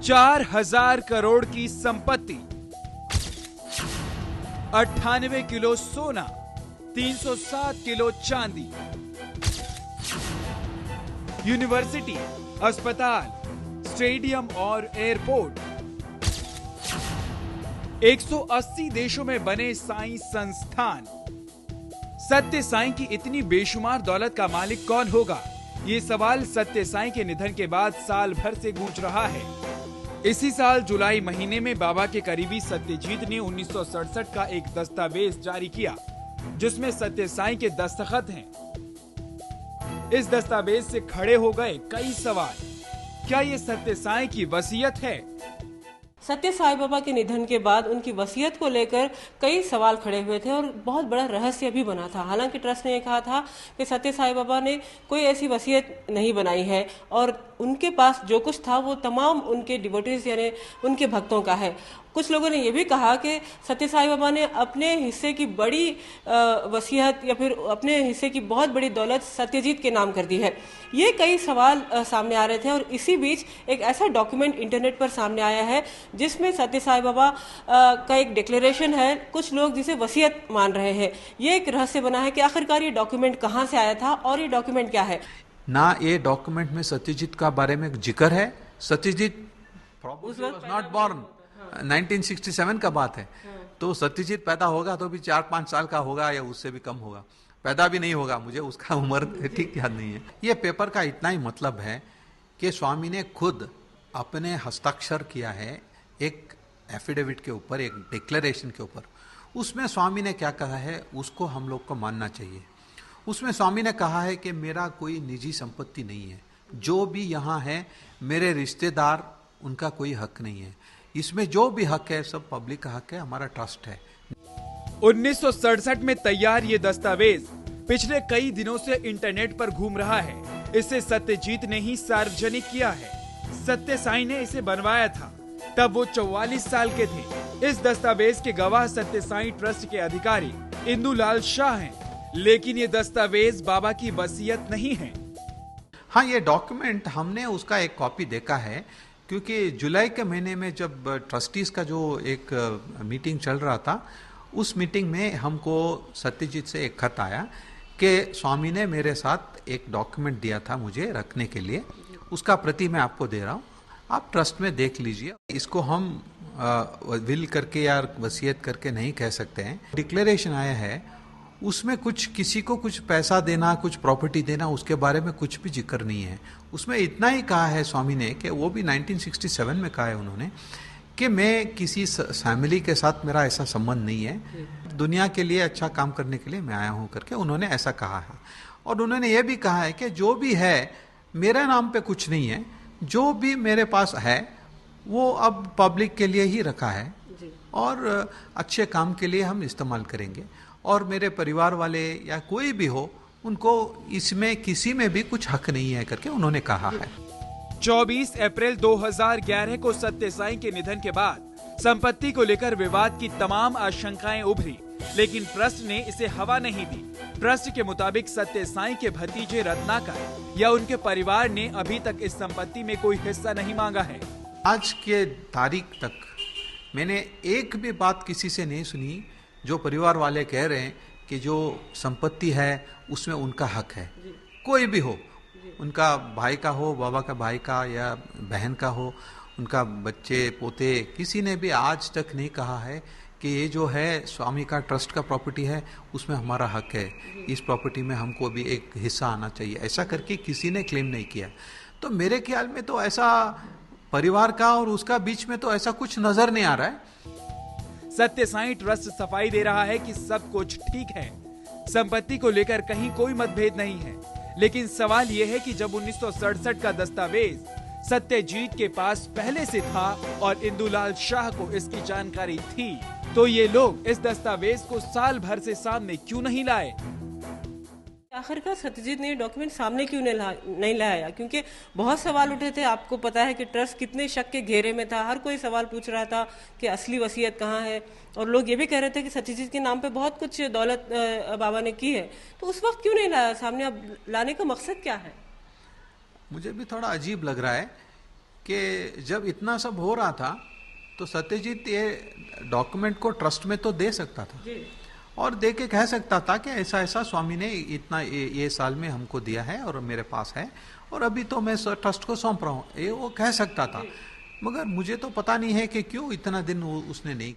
4,000 करोड़ की संपत्ति, 98 किलो सोना, 307 किलो चांदी, यूनिवर्सिटी, अस्पताल, स्टेडियम और एयरपोर्ट, 180 देशों में बने साईं संस्थान। सत्य साईं की इतनी बेशुमार दौलत का मालिक कौन होगा? ये सवाल सत्य साईं के निधन के बाद साल भर से गूंज रहा है। इसी साल जुलाई महीने में बाबा के करीबी सत्यजीत ने 1967 का एक दस्तावेज जारी किया, जिसमें सत्य साईं के दस्तखत हैं। इस दस्तावेज से खड़े हो गए कई सवाल। क्या ये सत्य साईं की वसीयत है? सत्य साईं बाबा के निधन के बाद उनकी वसीयत को लेकर कई सवाल खड़े हुए थे और बहुत बड़ा रहस्य भी बना था। हालांकि ट्रस्ट ने कहा था कि सत्य साईं बाबा ने कोई ऐसी वसीयत नहीं बनाई है और उनके पास जो कुछ था वो तमाम उनके डिवोटीज यानी उनके भक्तों का है। कुछ लोगों ने यह भी कहा कि सत्य साईं बाबा ने अपने हिस्से की बड़ी वसीयत या फिर अपने हिस्से की बहुत बड़ी दौलत सत्यजीत के नाम कर दी है। ये कई सवाल सामने आ रहे थे और इसी बीच एक ऐसा डॉक्यूमेंट इंटरनेट पर सामने आया है जिसमें सत्य साईं बाबा का एक डिक्लेरेशन है। कुछ लोग जिसे वसीयत मान रहे हैं। ये एक रहस्य बना है कि आखिरकार ये डॉक्यूमेंट कहाँ से आया था और ये डॉक्यूमेंट क्या है। ना ये डॉक्यूमेंट में सत्यजीत का बारे में जिक्र है। सत्यजीत नॉट बॉर्न, 1967 का बात है। तो सत्यजीत पैदा होगा तो भी 4-5 साल का होगा या उससे भी कम होगा, पैदा भी नहीं होगा, मुझे उसका उम्र ठीक याद नहीं है। ये पेपर का इतना ही मतलब है कि स्वामी ने खुद अपने हस्ताक्षर किया है एक एफिडेविट के ऊपर, एक डिक्लेरेशन के ऊपर। उसमें स्वामी ने क्या कहा है उसको हम लोग को मानना चाहिए। उसमें स्वामी ने कहा है कि मेरा कोई निजी संपत्ति नहीं है, जो भी यहाँ है मेरे रिश्तेदार, उनका कोई हक नहीं है। इसमें जो भी हक है सब पब्लिक का हक है, हमारा ट्रस्ट है। 1967 में तैयार ये दस्तावेज पिछले कई दिनों से इंटरनेट पर घूम रहा है। इसे सत्यजीत ने ही सार्वजनिक किया है। सत्य साईं ने इसे बनवाया था, तब वो 44 साल के थे। इस दस्तावेज के गवाह सत्य साईं ट्रस्ट के अधिकारी इंदुलाल शाह हैं, लेकिन ये दस्तावेज बाबा की वसीयत नहीं है। हाँ, ये डॉक्यूमेंट हमने उसका एक कॉपी देखा है, क्योंकि जुलाई के महीने में जब ट्रस्टीज का जो एक मीटिंग चल रहा था, उस मीटिंग में हमको सत्यजीत से एक खत आया कि स्वामी ने मेरे साथ एक डॉक्यूमेंट दिया था मुझे रखने के लिए, उसका प्रति मैं आपको दे रहा हूँ, आप ट्रस्ट में देख लीजिए। इसको हम विल करके या वसीयत करके नहीं कह सकते हैं। डिक्लेरेशन आया है, उसमें कुछ किसी को कुछ पैसा देना, कुछ प्रॉपर्टी देना, उसके बारे में कुछ भी जिक्र नहीं है। उसमें इतना ही कहा है स्वामी ने कि वो भी 1967 में कहा है उन्होंने कि मैं किसी फैमिली के साथ मेरा ऐसा संबंध नहीं है, दुनिया के लिए अच्छा काम करने के लिए मैं आया हूँ करके उन्होंने ऐसा कहा है। और उन्होंने ये भी कहा है कि जो भी है मेरे नाम पे कुछ नहीं है, जो भी मेरे पास है वो अब पब्लिक के लिए ही रखा है और अच्छे काम के लिए हम इस्तेमाल करेंगे, और मेरे परिवार वाले या कोई भी हो उनको इसमें किसी में भी कुछ हक नहीं है करके उन्होंने कहा है। 24 अप्रैल 2011 को सत्य साईं के निधन के बाद संपत्ति को लेकर विवाद की तमाम आशंकाएं उभरी, लेकिन ट्रस्ट ने इसे हवा नहीं दी। ट्रस्ट के मुताबिक सत्य साईं के भतीजे रत्नाकर या उनके परिवार ने अभी तक इस संपत्ति में कोई हिस्सा नहीं मांगा है। आज के तारीख तक मैंने एक भी बात किसी से नहीं सुनी जो परिवार वाले कह रहे हैं कि जो संपत्ति है उसमें उनका हक है। कोई भी हो, उनका भाई का हो, बाबा का भाई का या बहन का हो, उनका बच्चे पोते, किसी ने भी आज तक नहीं कहा है कि ये जो है स्वामी का ट्रस्ट का प्रॉपर्टी है, उसमें हमारा हक है, इस प्रॉपर्टी में हमको भी एक हिस्सा आना चाहिए, ऐसा करके किसी ने क्लेम नहीं किया। तो मेरे ख्याल में तो ऐसा परिवार का और उसका बीच में तो ऐसा कुछ नजर नहीं आ रहा है। सत्य साईं ट्रस्ट सफाई दे रहा है कि सब कुछ ठीक है, संपत्ति को लेकर कहीं कोई मतभेद नहीं है। लेकिन सवाल यह है कि जब 1967 का दस्तावेज सत्यजीत के पास पहले से था और इंदुलाल शाह को इसकी जानकारी थी, तो ये लोग इस दस्तावेज को साल भर से सामने क्यों नहीं लाए? आखिरकार सत्यजीत ने ये डॉक्यूमेंट सामने क्यों नहीं लाया? क्योंकि बहुत सवाल उठे थे। आपको पता है कि ट्रस्ट कितने शक के घेरे में था। हर कोई सवाल पूछ रहा था कि असली वसीयत कहाँ है, और लोग ये भी कह रहे थे कि सत्यजीत के नाम पे बहुत कुछ दौलत बाबा ने की है। तो उस वक्त क्यों नहीं लाया सामने? अब लाने का मकसद क्या है? मुझे भी थोड़ा अजीब लग रहा है कि जब इतना सब हो रहा था तो सत्यजीत ये डॉक्यूमेंट को ट्रस्ट में तो दे सकता था और दे के कह सकता था कि ऐसा ऐसा स्वामी ने इतना ये साल में हमको दिया है और मेरे पास है और अभी तो मैं ट्रस्ट को सौंप रहा हूँ, ये वो कह सकता था। मगर मुझे तो पता नहीं है कि क्यों इतना दिन उसने नहीं